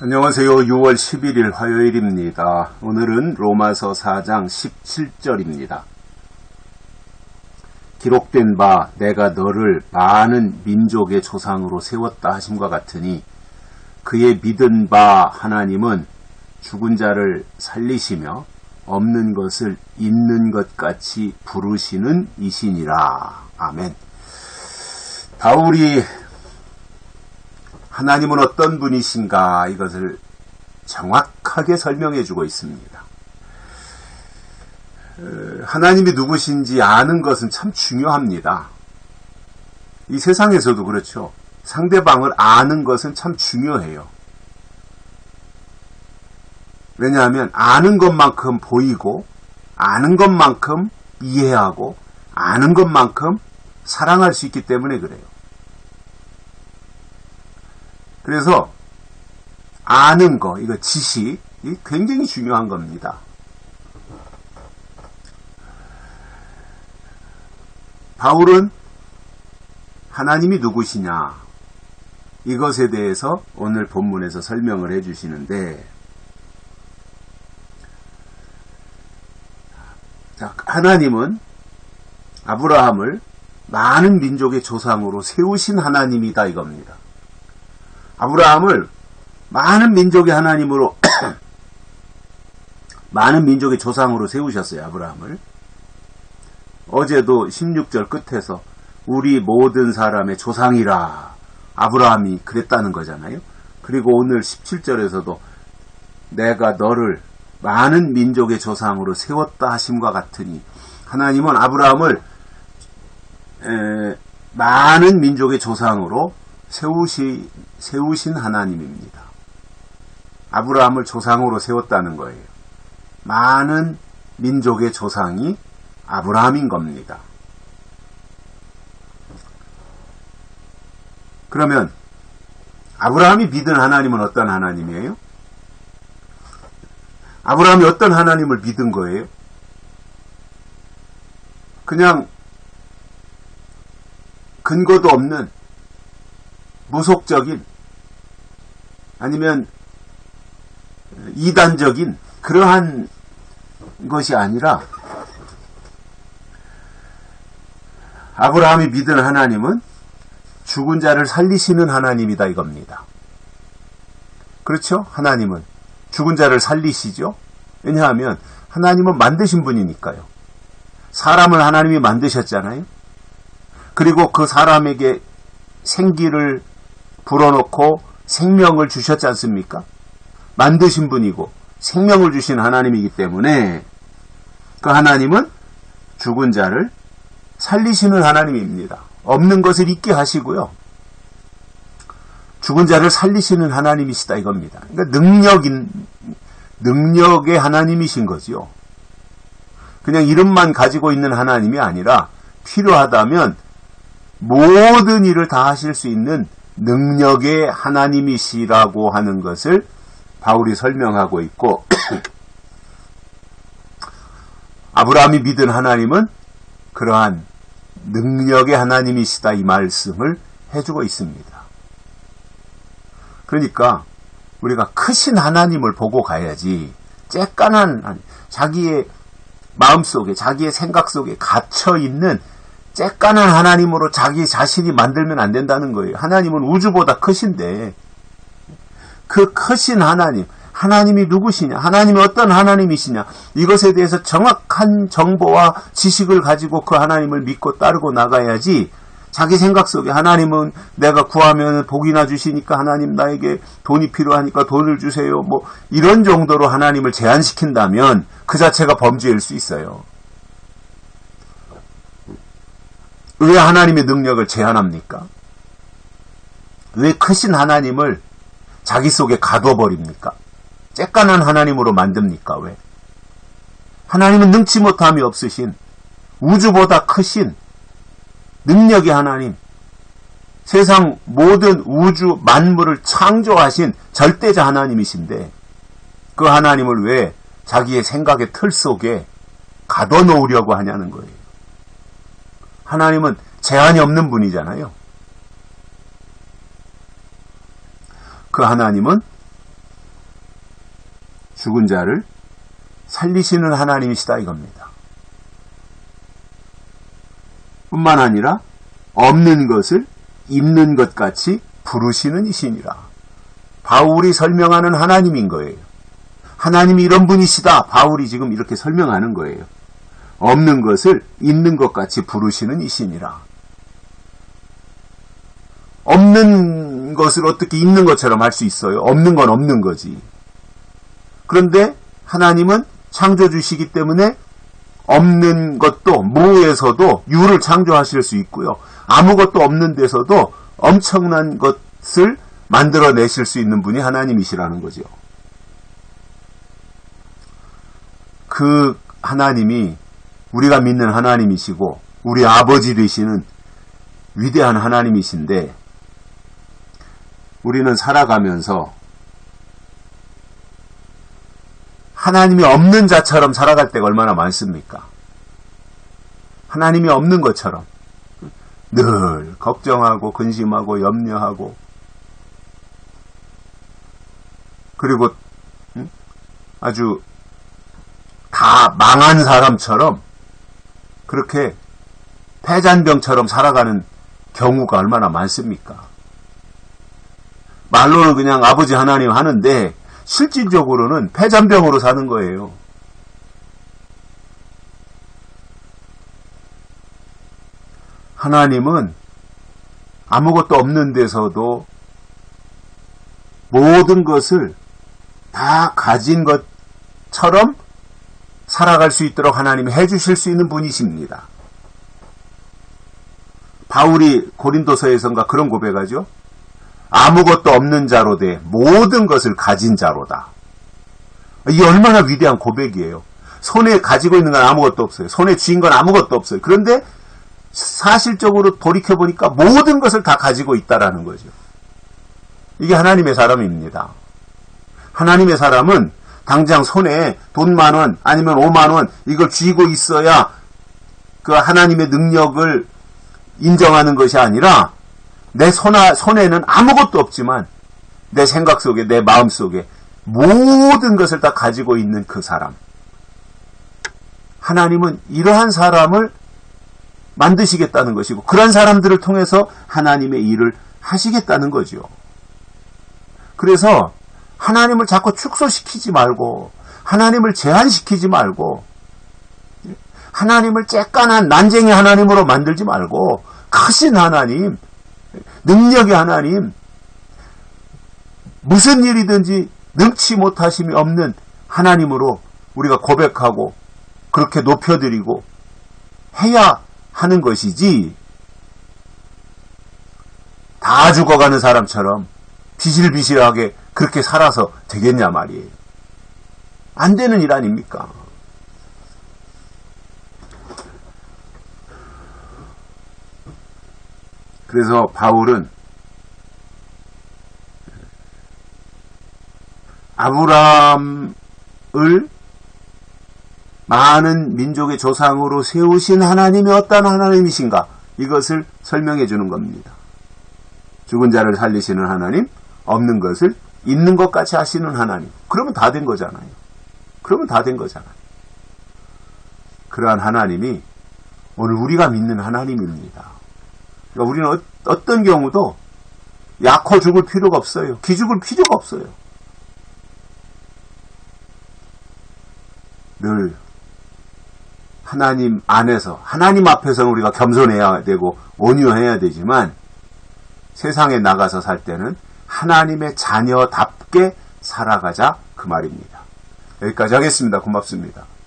안녕하세요. 6월 11일 화요일입니다. 오늘은 로마서 4장 17절입니다. 기록된 바 내가 너를 많은 민족의 조상으로 세웠다 하심과 같으니 그의 믿은 바 하나님은 죽은 자를 살리시며 없는 것을 있는 것 같이 부르시는 이시니라. 아멘. 바울이 하나님은 어떤 분이신가 이것을 정확하게 설명해 주고 있습니다. 하나님이 누구신지 아는 것은 참 중요합니다. 이 세상에서도 그렇죠. 상대방을 아는 것은 참 중요해요. 왜냐하면 아는 것만큼 보이고 아는 것만큼 이해하고 아는 것만큼 사랑할 수 있기 때문에 그래요. 그래서 아는 거, 이거 지식이 굉장히 중요한 겁니다. 바울은 하나님이 누구시냐 이것에 대해서 오늘 본문에서 설명을 해주시는데, 자, 하나님은 아브라함을 많은 민족의 조상으로 세우신 하나님이다 이겁니다. 아브라함을 많은 민족의 하나님으로 많은 민족의 조상으로 세우셨어요. 아브라함을. 어제도 16절 끝에서 우리 모든 사람의 조상이라 아브라함이 그랬다는 거잖아요. 그리고 오늘 17절에서도 내가 너를 많은 민족의 조상으로 세웠다 하심과 같으니 하나님은 아브라함을 많은 민족의 조상으로 세우신 하나님입니다. 아브라함을 조상으로 세웠다는 거예요. 많은 민족의 조상이 아브라함인 겁니다. 그러면 아브라함이 믿은 하나님은 어떤 하나님이에요? 아브라함이 어떤 하나님을 믿은 거예요? 그냥 근거도 없는 무속적인 아니면 이단적인 그러한 것이 아니라 아브라함이 믿은 하나님은 죽은 자를 살리시는 하나님이다 이겁니다. 그렇죠? 하나님은 죽은 자를 살리시죠? 왜냐하면 하나님은 만드신 분이니까요. 사람을 하나님이 만드셨잖아요. 그리고 그 사람에게 생기를 불어넣고 생명을 주셨지 않습니까? 만드신 분이고 생명을 주신 하나님이기 때문에 그 하나님은 죽은 자를 살리시는 하나님입니다. 없는 것을 있게 하시고요. 죽은 자를 살리시는 하나님이시다 이겁니다. 그러니까 능력의 하나님이신 거지요. 그냥 이름만 가지고 있는 하나님이 아니라 필요하다면 모든 일을 다 하실 수 있는 능력의 하나님이시라고 하는 것을 바울이 설명하고 있고 아브라함이 믿은 하나님은 그러한 능력의 하나님이시다 이 말씀을 해주고 있습니다. 그러니까 우리가 크신 하나님을 보고 가야지 쬐깐한 자기의 마음속에 자기의 생각 속에 갇혀있는 쬐깐한 하나님으로 자기 자신이 만들면 안 된다는 거예요. 하나님은 우주보다 크신데 그 크신 하나님이 누구시냐, 하나님이 어떤 하나님이시냐 이것에 대해서 정확한 정보와 지식을 가지고 그 하나님을 믿고 따르고 나가야지 자기 생각 속에 하나님은 내가 구하면 복이나 주시니까 하나님 나에게 돈이 필요하니까 돈을 주세요 뭐 이런 정도로 하나님을 제한시킨다면 그 자체가 범죄일 수 있어요. 왜 하나님의 능력을 제한합니까? 왜 크신 하나님을 자기 속에 가둬버립니까? 쬐깐한 하나님으로 만듭니까? 왜? 하나님은 능치 못함이 없으신 우주보다 크신 능력의 하나님, 세상 모든 우주 만물을 창조하신 절대자 하나님이신데 그 하나님을 왜 자기의 생각의 틀 속에 가둬놓으려고 하냐는 거예요. 하나님은 제한이 없는 분이잖아요. 그 하나님은 죽은 자를 살리시는 하나님이시다 이겁니다. 뿐만 아니라 없는 것을 있는 것 같이 부르시는 이시니라. 바울이 설명하는 하나님인 거예요. 하나님이 이런 분이시다. 바울이 지금 이렇게 설명하는 거예요. 없는 것을 있는 것 같이 부르시는 이시니라. 없는 것을 어떻게 있는 것처럼 할 수 있어요? 없는 건 없는 거지. 그런데 하나님은 창조주시기 때문에 없는 것도 무에서도 유를 창조하실 수 있고요. 아무것도 없는 데서도 엄청난 것을 만들어내실 수 있는 분이 하나님이시라는 거죠. 그 하나님이 우리가 믿는 하나님이시고 우리 아버지 되시는 위대한 하나님이신데 우리는 살아가면서 하나님이 없는 자처럼 살아갈 때가 얼마나 많습니까? 하나님이 없는 것처럼 늘 걱정하고 근심하고 염려하고 그리고 아주 다 망한 사람처럼 그렇게 패잔병처럼 살아가는 경우가 얼마나 많습니까? 말로는 그냥 아버지 하나님 하는데 실질적으로는 패잔병으로 사는 거예요. 하나님은 아무것도 없는 데서도 모든 것을 다 가진 것처럼 살아갈 수 있도록 하나님이 해주실 수 있는 분이십니다. 바울이 고린도서에선가 그런 고백하죠. 아무것도 없는 자로 돼 모든 것을 가진 자로다. 이게 얼마나 위대한 고백이에요. 손에 가지고 있는 건 아무것도 없어요. 손에 쥐인 건 아무것도 없어요. 그런데 사실적으로 돌이켜보니까 모든 것을 다 가지고 있다라는 거죠. 이게 하나님의 사람입니다. 하나님의 사람은 당장 손에 돈 10,000원 아니면 50,000원 이걸 쥐고 있어야 그 하나님의 능력을 인정하는 것이 아니라 내 손에는 아무것도 없지만 내 생각 속에 내 마음 속에 모든 것을 다 가지고 있는 그 사람. 하나님은 이러한 사람을 만드시겠다는 것이고 그런 사람들을 통해서 하나님의 일을 하시겠다는 거죠. 그래서 하나님을 자꾸 축소시키지 말고 하나님을 제한시키지 말고 하나님을 쬐깐한 난쟁이 하나님으로 만들지 말고 크신 하나님, 능력의 하나님, 무슨 일이든지 능치 못하심이 없는 하나님으로 우리가 고백하고 그렇게 높여드리고 해야 하는 것이지 다 죽어가는 사람처럼 비실비실하게 그렇게 살아서 되겠냐 말이에요. 안 되는 일 아닙니까? 그래서 바울은 아브라함을 많은 민족의 조상으로 세우신 하나님이 어떤 하나님이신가? 이것을 설명해 주는 겁니다. 죽은 자를 살리시는 하나님, 없는 것을 있는 것 같이 하시는 하나님. 그러면 다 된 거잖아요. 그러면 다 된 거잖아요. 그러한 하나님이 오늘 우리가 믿는 하나님입니다. 그러니까 우리는 어떤 경우도 약호 죽을 필요가 없어요. 기죽을 필요가 없어요. 늘 하나님 안에서 하나님 앞에서는 우리가 겸손해야 되고 온유해야 되지만 세상에 나가서 살 때는 하나님의 자녀답게 살아가자 그 말입니다. 여기까지 하겠습니다. 고맙습니다.